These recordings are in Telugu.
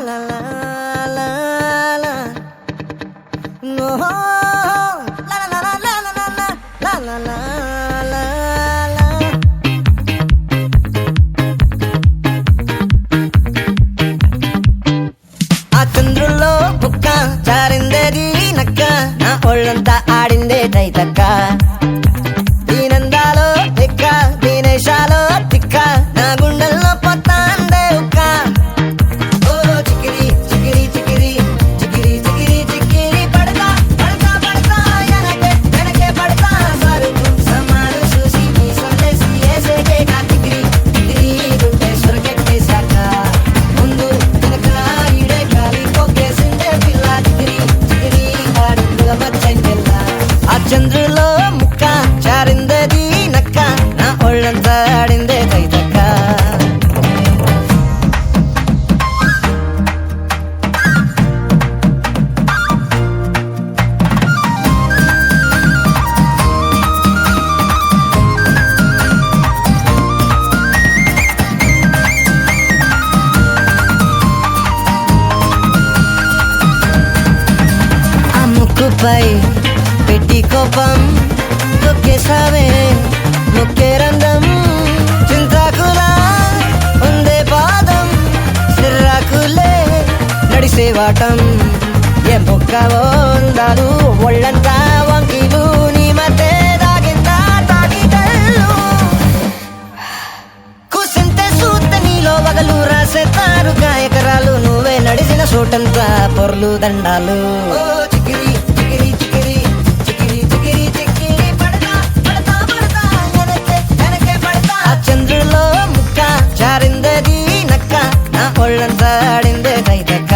La la la la no la la la la la la la la la la ఆ చంద్రుల్లో బుక్క చారిందేది నక్క నా ఒళ్ళంతా ఆడిందే తైతక్క దీనందాలో తిక్క దీనేశాలో తిక్క నా గుండెల్లో పొత్తాందే ఉక్క ఓ చికిరి చికిరి చికిరి చికిరి చికిరి చికిరి పడతా పడతా పడతా వెనకే పడతా సరుకు సమాను చూసి మీ సొల్లేసి ఏసేకే కా చికిరి చికిరి గుండె సొరకెట్టేశాక ముందు వెనక ఈడే గాలి కొక్కేసిందే పిల్ల చికిరి చికిరి ఆడుగా మచ్చని పిల్ల ఆ చంద్రులో ముక్క చారిందేది నక్క నా ఒళ్ళంతా ఆడిందే తైతక్క ఆ ముక్కుపై పెట్టి కోపం తొక్కేసావే ముక్కే రంగం చింతాకులా ఉందే పాదం సిర్రాకులే నడిసే వాటం ఏ బొక్కవో ఉందాలు ఒళ్ళంతా వంకిలు నీ మధ్య దాగిందా తాగిటల్లు కూసింతే సూత నీలో వగలు రాసేతారు గాయకరాలు నువ్వే నడిసిన చోటంతా పొర్లు దండాలు ఓ చికిరి చికిరి చికిరి చికిరి చికిరి చికిరి పడతా పడతా పడతా వెనకే పడతా ఆ చంద్రులో ముక్క చారిందేది నక్క నా ఒళ్ళంతా ఆడిందే తైతక్క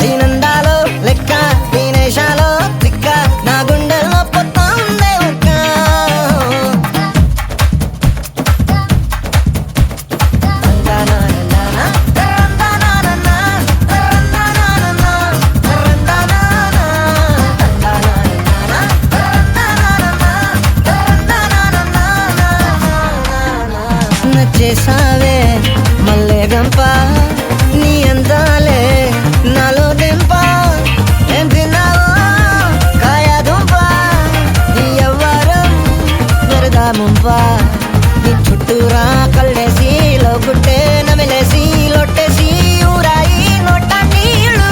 దీనందాలో లెక్క దీనేశాలో తిక్క నా గుండెల్లో పొత్తా ఉందే ఉక్క నచ్చేసావే మల్లె గంప నీ అందాలే నాలో దెంప ఏం తిన్నావో కాయ దుంప నీ ఎవ్వరం వెరదా ముంప నీ చుట్టూరా కళ్ళేసి లోగుట్టే నమిలేసి లొట్టేసి ఊరాయి నోట నీళ్ళు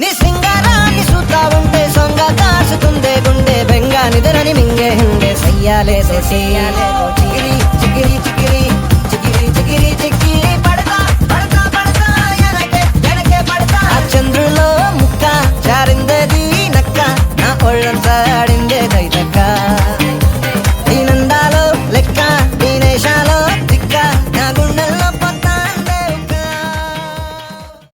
నీ సింగారాన్ని చూతా ఉంటే సొంగ కాసుతుందే గుండె బెంగా నిద్రని మింగే హుండే సయ్యాలే